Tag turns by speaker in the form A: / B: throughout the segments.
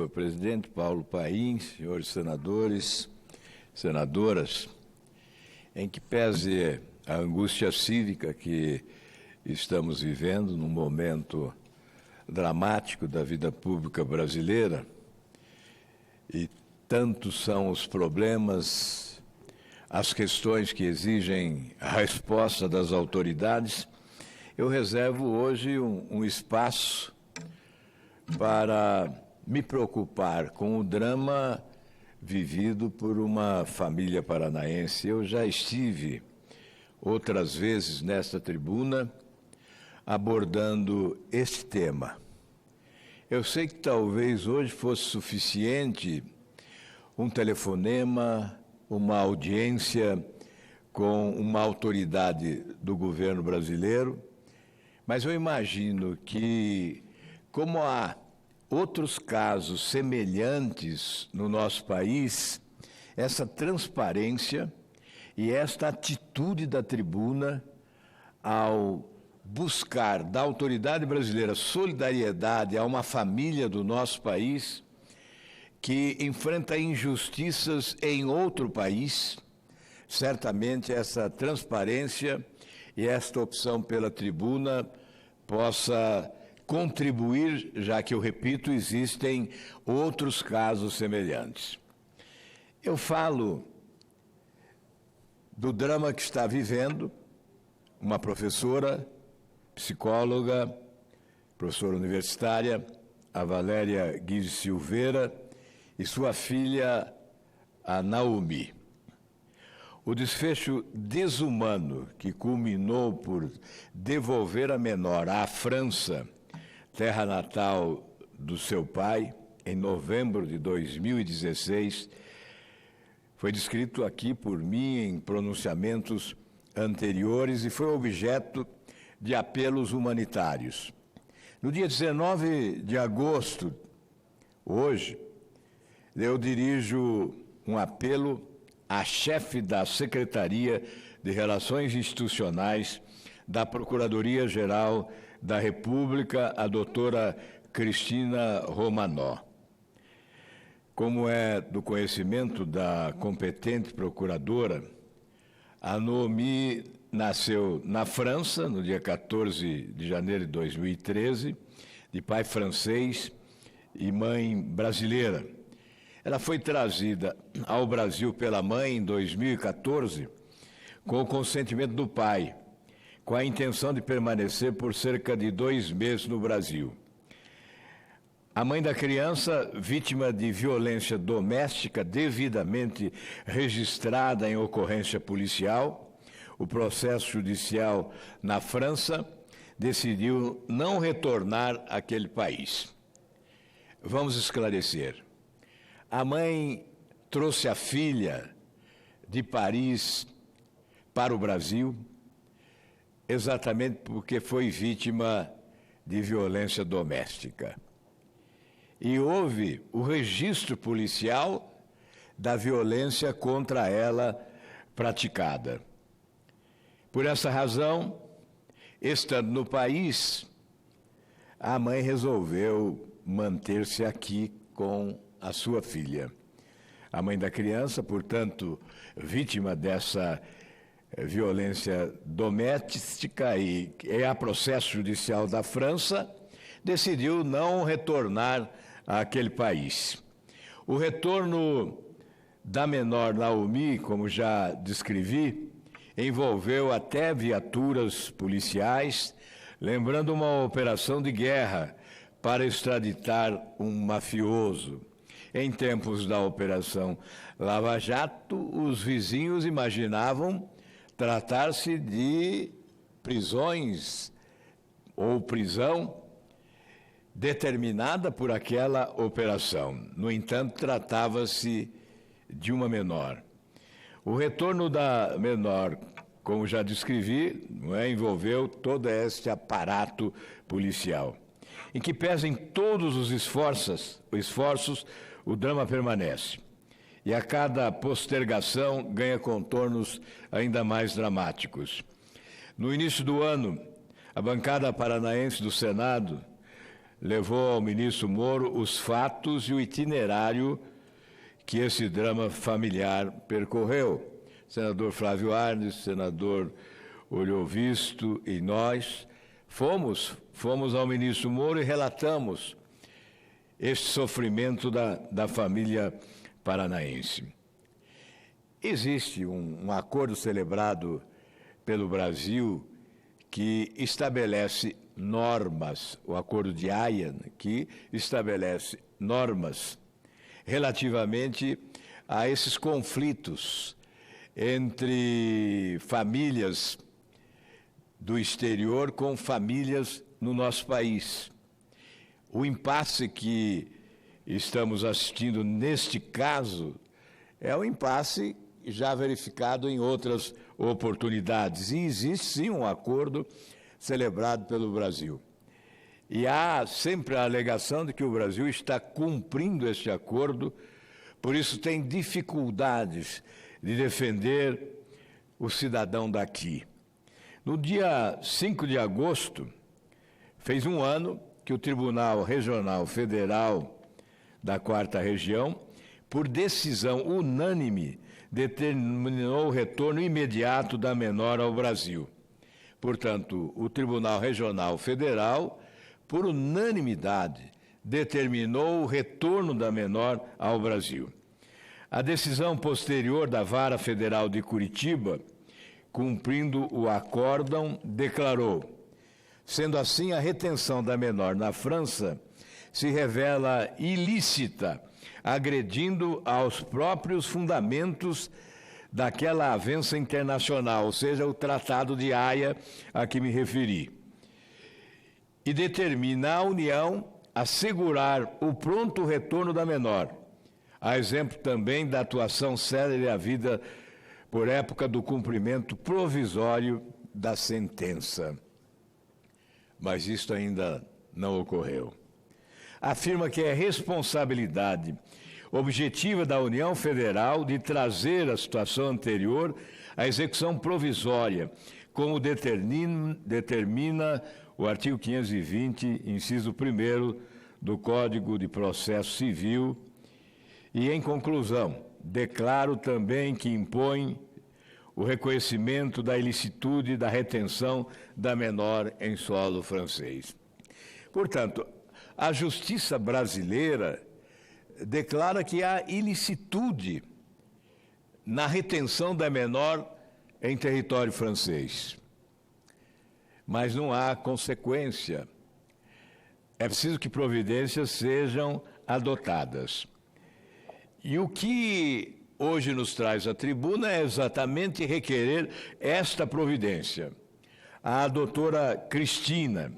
A: senhor presidente Paulo Paim, senhores senadores, senadoras, em que pese a angústia cívica que estamos vivendo num momento dramático da vida pública brasileira, e tantos são os problemas, as questões que exigem a resposta das autoridades, eu reservo hoje um espaço para me preocupar com o drama vivido por uma família paranaense. Eu já estive outras vezes nesta tribuna abordando este tema. Eu sei que talvez hoje fosse suficiente um telefonema, uma audiência com uma autoridade do governo brasileiro, mas eu imagino que, como há outros casos semelhantes no nosso país, essa transparência e esta atitude da tribuna ao buscar da autoridade brasileira solidariedade a uma família do nosso país que enfrenta injustiças em outro país, certamente essa transparência e esta opção pela tribuna possa contribuir, já que, eu repito, existem outros casos semelhantes. Eu falo do drama que está vivendo uma professora, psicóloga, professora universitária, a Valéria Guiz Silveira, e sua filha, a Naomi. O desfecho desumano que culminou por devolver a menor à França, terra natal do seu pai, em novembro de 2016, foi descrito aqui por mim em pronunciamentos anteriores e foi objeto de apelos humanitários. No dia 19 de agosto, hoje, eu dirijo um apelo à chefe da Secretaria de Relações Institucionais da Procuradoria-Geral da República, a doutora Cristina Romanó. Como é do conhecimento da competente procuradora, a Naomi nasceu na França, no dia 14 de janeiro de 2013, de pai francês e mãe brasileira. Ela foi trazida ao Brasil pela mãe em 2014, com o consentimento do pai, com a intenção de permanecer por cerca de 2 meses no Brasil. A mãe da criança, vítima de violência doméstica devidamente registrada em ocorrência policial, o processo judicial na França decidiu não retornar àquele país. Vamos esclarecer. A mãe trouxe a filha de Paris para o Brasil exatamente porque foi vítima de violência doméstica. E houve o registro policial da violência contra ela praticada. Por essa razão, estando no país, a mãe resolveu manter-se aqui com a sua filha. A mãe da criança, portanto, vítima dessa violência doméstica e a processo judicial da França, decidiu não retornar àquele país. O retorno da menor Naomi, como já descrevi, envolveu até viaturas policiais, lembrando uma operação de guerra para extraditar um mafioso. Em tempos da Operação Lava Jato, os vizinhos imaginavam tratar-se de prisões ou prisão determinada por aquela operação. No entanto, tratava-se de uma menor. O retorno da menor, como já descrevi, envolveu todo este aparato policial, em que pesem todos os esforços, o drama permanece. E a cada postergação ganha contornos ainda mais dramáticos. No início do ano, a bancada paranaense do Senado levou ao ministro Moro os fatos e o itinerário que esse drama familiar percorreu. Senador Flávio Arnes, senador Olhou Visto e nós fomos ao ministro Moro e relatamos este sofrimento da família paranaense. Existe um acordo celebrado pelo Brasil que estabelece normas, o Acordo de Haia, que estabelece normas relativamente a esses conflitos entre famílias do exterior com famílias no nosso país. O impasse que estamos assistindo neste caso é um impasse já verificado em outras oportunidades. E existe, sim, um acordo celebrado pelo Brasil. E há sempre a alegação de que o Brasil está cumprindo este acordo, por isso tem dificuldades de defender o cidadão daqui. No dia 5 de agosto, fez um ano que o Tribunal Regional Federal da 4ª Região, por decisão unânime, determinou o retorno imediato da menor ao Brasil. Portanto, o Tribunal Regional Federal, por unanimidade, determinou o retorno da menor ao Brasil. A decisão posterior da Vara Federal de Curitiba, cumprindo o acórdão, declarou: sendo assim, a retenção da menor na França se revela ilícita, agredindo aos próprios fundamentos daquela avença internacional, ou seja, o Tratado de Haia a que me referi. E determina a União assegurar o pronto retorno da menor, a exemplo também da atuação célere havida por época do cumprimento provisório da sentença. Mas isto ainda não ocorreu. Afirma que é responsabilidade objetiva da União Federal de trazer a situação anterior à execução provisória, como determina o artigo 520, inciso 1º do Código de Processo Civil. E, em conclusão, declaro também que impõe o reconhecimento da ilicitude da retenção da menor em solo francês. Portanto, a justiça brasileira declara que há ilicitude na retenção da menor em território francês. Mas não há consequência. É preciso que providências sejam adotadas. E o que hoje nos traz à tribuna é exatamente requerer esta providência. A doutora Cristina,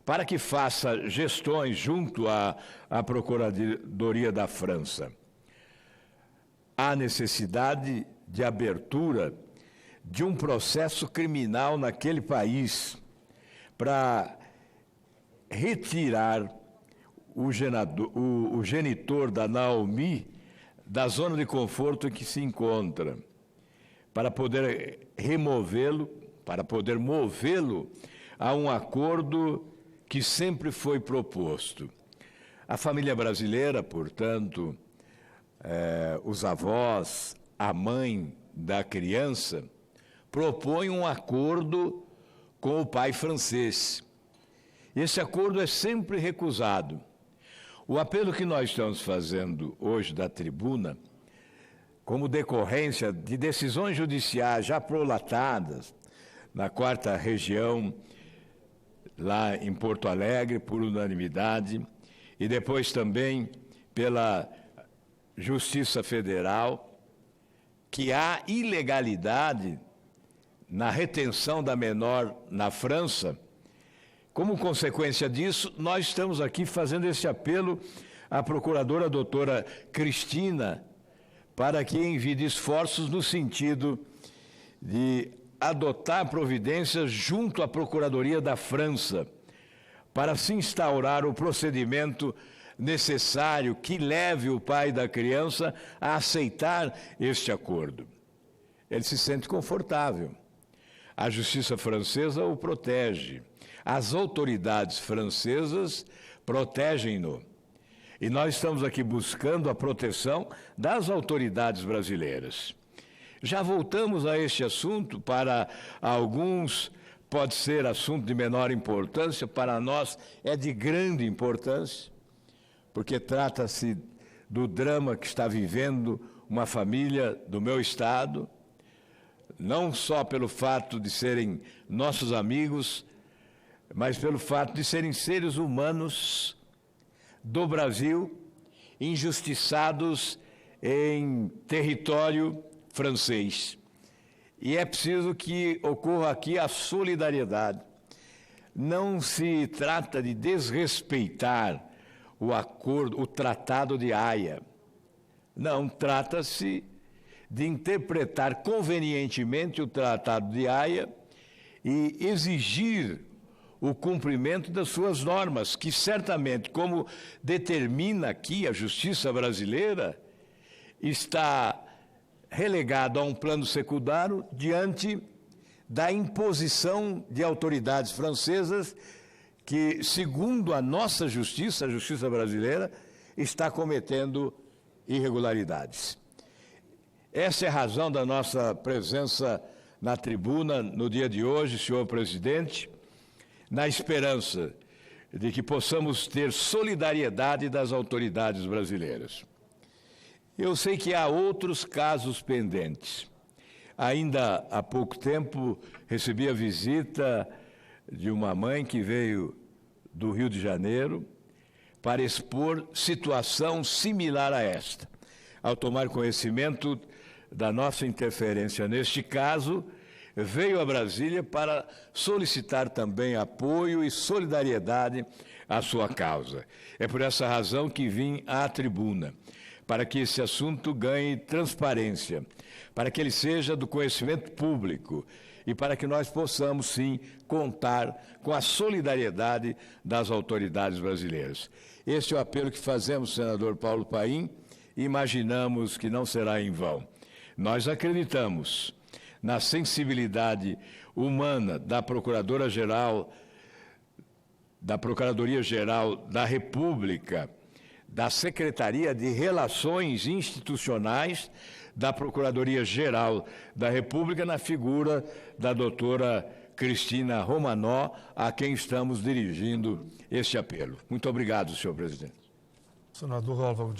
A: para que faça gestões junto à Procuradoria da França. Há necessidade de abertura de um processo criminal naquele país para retirar o genitor da Naomi da zona de conforto em que se encontra, para poder removê-lo, para poder movê-lo a um acordo que sempre foi proposto. A família brasileira, portanto, os avós, a mãe da criança, propõem um acordo com o pai francês. Esse acordo é sempre recusado. O apelo que nós estamos fazendo hoje da tribuna, como decorrência de decisões judiciais já prolatadas na 4ª Região, lá em Porto Alegre, por unanimidade, e depois também pela Justiça Federal, que há ilegalidade na retenção da menor na França. Como consequência disso, nós estamos aqui fazendo esse apelo à procuradora doutora Cristina para que envie esforços no sentido de adotar providências junto à Procuradoria da França para se instaurar o procedimento necessário que leve o pai da criança a aceitar este acordo. Ele se sente confortável. A justiça francesa o protege. As autoridades francesas protegem-no. E nós estamos aqui buscando a proteção das autoridades brasileiras. Já voltamos a este assunto, para alguns pode ser assunto de menor importância, para nós é de grande importância, porque trata-se do drama que está vivendo uma família do meu estado, não só pelo fato de serem nossos amigos, mas pelo fato de serem seres humanos do Brasil, injustiçados em território francês. E é preciso que ocorra aqui a solidariedade. Não se trata de desrespeitar o acordo, o Tratado de Haia. Não, trata-se de interpretar convenientemente o Tratado de Haia e exigir o cumprimento das suas normas, que certamente, como determina aqui a justiça brasileira, está relegado a um plano secundário diante da imposição de autoridades francesas que, segundo a nossa justiça, a justiça brasileira, está cometendo irregularidades. Essa é a razão da nossa presença na tribuna no dia de hoje, senhor presidente, na esperança de que possamos ter solidariedade das autoridades brasileiras. Eu sei que há outros casos pendentes. Ainda há pouco tempo recebi a visita de uma mãe que veio do Rio de Janeiro para expor situação similar a esta. Ao tomar conhecimento da nossa interferência neste caso, veio a Brasília para solicitar também apoio e solidariedade à sua causa. É por essa razão que vim à tribuna, para que esse assunto ganhe transparência, para que ele seja do conhecimento público e para que nós possamos, sim, contar com a solidariedade das autoridades brasileiras. Este é o apelo que fazemos, senador Paulo Paim, e imaginamos que não será em vão. Nós acreditamos na sensibilidade humana da Procuradora-Geral, da Procuradoria-Geral da República, da Secretaria de Relações Institucionais da Procuradoria-Geral da República, na figura da doutora Cristina Romanó, a quem estamos dirigindo este apelo. Muito obrigado, senhor presidente.
B: Senador Álvaro